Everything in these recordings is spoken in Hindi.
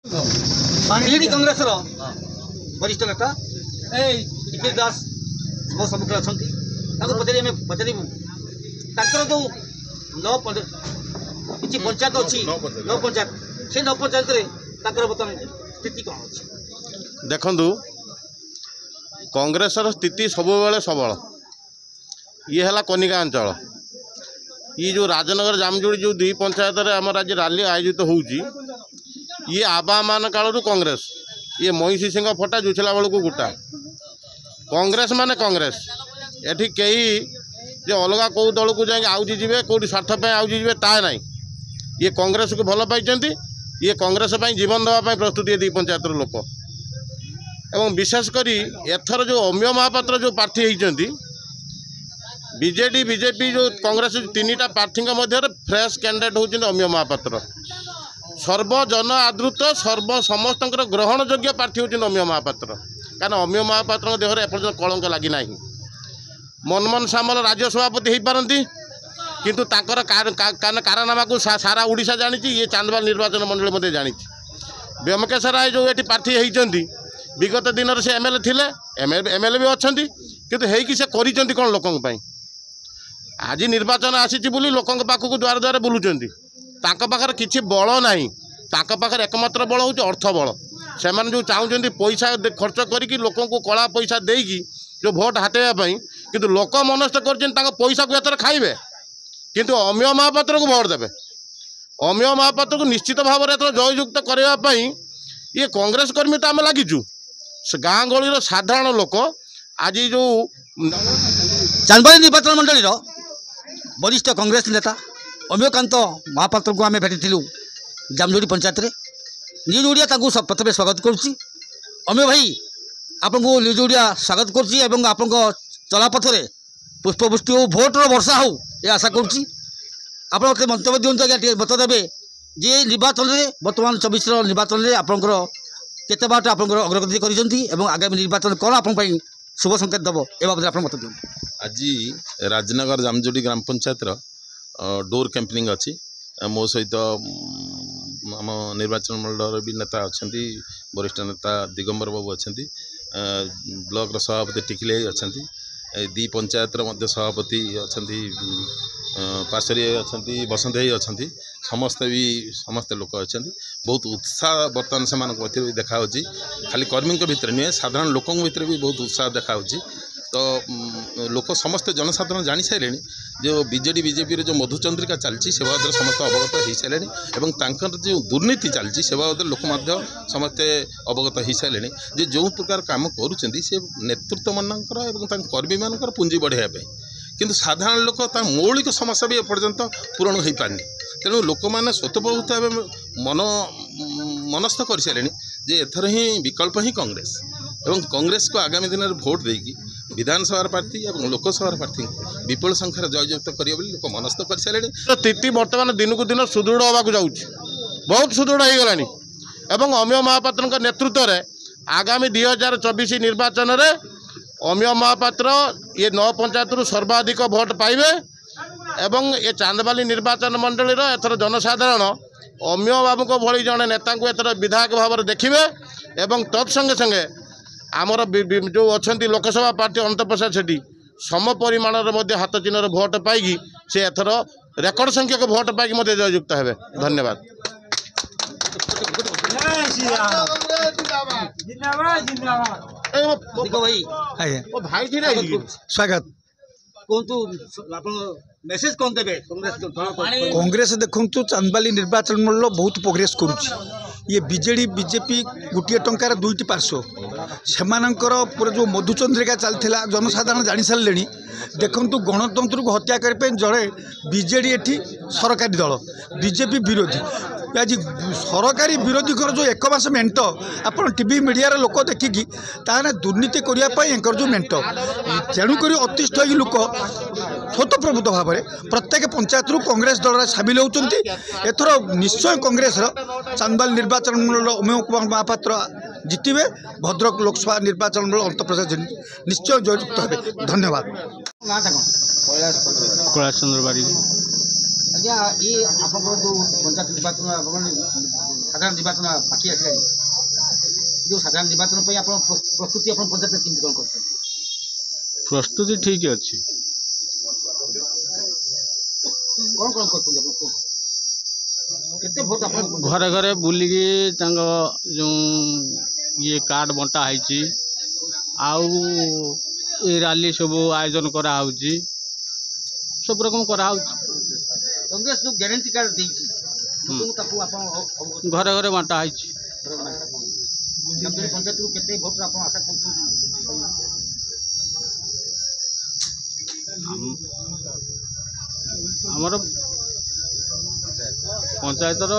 ବିଜେଡି କଂଗ୍ରେସର ବରିଷ୍ଠ ନେତା ଟିକେଶ ଦାସ ମୋ ସମ୍ମୁଖରେ ଅଛନ୍ତି। ତାଙ୍କୁ ଆମେ ପଚାରିବୁ ତାଙ୍କର ଯେଉଁ କିଛି ପଞ୍ଚାୟତ ଅଛି ନଅ ପଞ୍ଚାୟତ ସେ ନଅ ପଞ୍ଚାୟତରେ ତାଙ୍କର ବର୍ତ୍ତମାନ ସ୍ଥିତି କ'ଣ ଅଛି? ଦେଖନ୍ତୁ, କଂଗ୍ରେସର ସ୍ଥିତି ସବୁବେଳେ ସବଳ। ଇଏ ହେଲା କନିକା ଅଞ୍ଚଳ। ये जो राजनगर जामजोड़ी जो दुई पंचायत आम आज रैली आयोजित होउची ये आबा मान कालू कांग्रेस ये महिषी सिंह फटा जुछला बेलू गुटा कांग्रेस माने कांग्रेस एठी कई जो अलग कौ दल को जाए आउजी जीवे कौटी स्वार्थ आउजी जीवे ता ना ये कांग्रेस को भल पाई ये कांग्रेस जीवन देवाई प्रस्तुत ये दुई पंचायत लोक एवं विशेषकर एथर जो अम्य महापात्र जो प्रार्थी होती बीजेडी बीजेपी जो कांग्रेस तीन टा प्रार्थी मध्य फ्रेश कैंडिडेट होती अम्य महापात्र सर्वजन आदृत सर्व समस्त ग्रहण योग्य प्रार्थी होती अम्य महापात्र कारण अम्य महापात्र देहर एपर्यंत कलंक लगी ना मनमोहन सामल राज्य सभापति हो पारती किंतु ताकर कारनामा को सारा ओडिशा जानी ये चांदबाल निर्वाचन मंडल मध्य जानी व्योमकेश राय जो ये प्रार्थी होती विगत दिन से एमएलए थिले एमएलए भी अच्छा किंतु हेकि से करिसेंती कौन लोकों आज निर्वाचन आसी बोली लोकों पाखक द्वार द्वार बुलूंट पाखर किसी बल ना पाखर एकमात्र बल हूँ अर्थ बल से जो चाहते पैसा खर्च करके लोक कला पैसा देकी जो भोट हाथाई किंतु लोक मनस्थ कर पैसा को एथर खाइबे किंतु अम्य महापात्र को भोट देवे अम्य महापात्र को निश्चित भाव में एथर जययुक्त करने ये कांग्रेस कर्मी तो आम लगिचु गाँ गहली साधारण लोक आज जो चांदबाली निर्वाचन मंडल वरिष्ठ कांग्रेस नेता अम्यकांत महापात्र को आम भेटी जामजोड़ी पंचायत में न्यूज ओडिया प्रथम स्वागत करुच्ची अम्य भाई आपको न्यूज ओडिया स्वागत करुच्ची आपण चलापथरे पुष्पवृष्टि हो भोटर वर्षा हो ये आशा करुच्ची आप मंतव्य दिखाते आज्ञा मत देवे जे निर्वाचन में बर्तमान 24 निर्वाचन में आपंकर केते बाट आपंकर अग्रगति करिसेंती एवं आगामी निर्वाचन कौन आपण शुभ संकेत दब ए बाबद आप मत दिखाते। आज राजनगर जामजोड़ी ग्राम पंचायत डोर कैंपेनिंग अच्छी मो सहित आम निर्वाचन मंडल भी नेता अच्छा वरिष्ठ नेता दिगंबर बाबू अच्छा ब्लॉक सभापति टिकिले अच्छा दी पंचायत सभापति अच्छा पाशरी अच्छा बसंत अच्छा समस्ते लोक अच्छा बहुत उत्साह बर्तमान से देखा खाली कर्मी भितर नुहे साधारण लोकों भितर भी बहुत उत्साह देखा तो लोक समस्त जनसाधारण जानी सारे जो बीजेडी बीजेपी जो मधुचंद्रिका चलती से बाबद समस्त अवगत हो सारे जो दुर्नीति चलती से बाबद लोक समस्ते अवगत हो सारे जो प्रकार काम करुँच नेतृत्व मानकर कर्मी मान पुंजी बढ़ाई किंतु साधारण लोक मौलिक समस्या भी एपर्यंत पूरण हो पारनी तेणु लोक मैंने स्वतःप्रभुत मन मनस्थ कर सारे जे एथर ही विकल्प ही कांग्रेस एवं कांग्रेस को आगामी दिन में भोट देकी विधानसभा प्रार्थी और लोकसभा प्रार्थी विपुल संख्यार जययुक्त करेंगे लोक मनस्थ कर सारे स्थिति बर्तमान दिन को दिन सुदृढ़ होगा जाऊँगी बहुत सुदृढ़ हो गलानी एवं अम्य महापात्र नेतृत्व में आगामी 2024 निर्वाचन में अम्य महापात्र ये 9 पंचायत सर्वाधिक भोट पाइबे एवं ये चांदबाली निर्वाचन मंडल एथर जनसाधारण अम्य बाबू को भली जड़े नेता को एथर विधायक भाव में देखिए एवं तत्संगे संगे आमर जो अच्छा लोकसभा प्रार्थी अनंत प्रसाद सेठी सम परिमाण हाथ चिन्ह भोट पाई से एथर रेकर्ड संख्यक भोट पाई जययुक्त हे। धन्यवाद। स्वागत मेसेज कौन देबे कांग्रेस देखु चांदबाली निर्वाचन मंडल बहुत प्रोग्रेस करुच्ची ये बीजेडी बीजेपी गोटे टंकार दुईटी पार्श्व सेमानंकर पूरा जो मधुचंद्रिका चलता जनसाधारण जानी सारे देखु गणतंत्र को हत्या करने जड़े बीजेडी एठी सरकारी दल बीजेपी विरोधी आज सरकारी विरोधी जो एक मास मेट आप टीवी मीडिया लोक देखिकी ताने दुर्नीति करने जो मेट तेणुक अतिष्ठ लोक स्वतःप्रभुत भाव में प्रत्येक पंचायत कांग्रेस दल सामिल होती एथर निश्चय कांग्रेस चांदबाली निर्वाचन मंडल अम्य कुमार महापात्र जितबे भद्रक लोकसभा निर्वाचन मंडल अनंत प्रसाद निश्चय जययुक्त हे। धन्यवाद। कैलाश चंद्र बारिक आज्ञा ये आप जो पंचायत निर्वाचन ସାଧାରଣ ନିର୍ବାଚନ ବାକି ଆସିଲାଣି ଯେଉଁ ସାଧାରଣ ନିର୍ବାଚନ ପାଇଁ ଆପଣ ପ୍ରସ୍ତୁତି ଆପଣ ପଞ୍ଚାୟତରେ କେମିତି କ'ଣ କରୁଛନ୍ତି? ପ୍ରସ୍ତୁତି ଠିକ୍ ଅଛି। କ'ଣ କ'ଣ କରୁଛନ୍ତି ଆପଣ କୁହନ୍ତୁ? କେତେ ଭୋଟ ଆପଣ ଘରେ ଘରେ ବୁଲିକି ତାଙ୍କ ଯେଉଁ ଇଏ କାର୍ଡ଼ ବଣ୍ଟା ହେଇଛି, ଆଉ ଏ ରାଲି ସବୁ ଆୟୋଜନ କରାହେଉଛି, ସବୁ ରକମ କରାହେଉଛି। କଂଗ୍ରେସ ଯେଉଁ ଗ୍ୟାରେଣ୍ଟି କାର୍ଡ ଦେଇଛି ତାକୁ ଆପଣ ଘରେ ଘରେ ବଣ୍ଟା ହେଇଛି। ଜାମଜୋଡ଼ି ପଞ୍ଚାୟତରୁ କେତେ ଭୋଟର ଆପଣ ଆଶା କରୁଛନ୍ତି? ଆମର ପଞ୍ଚାୟତର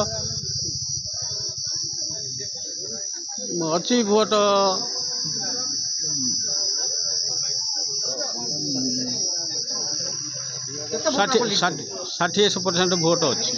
ଅଛି ଭୋଟ 60% ଭୋଟ ଅଛି।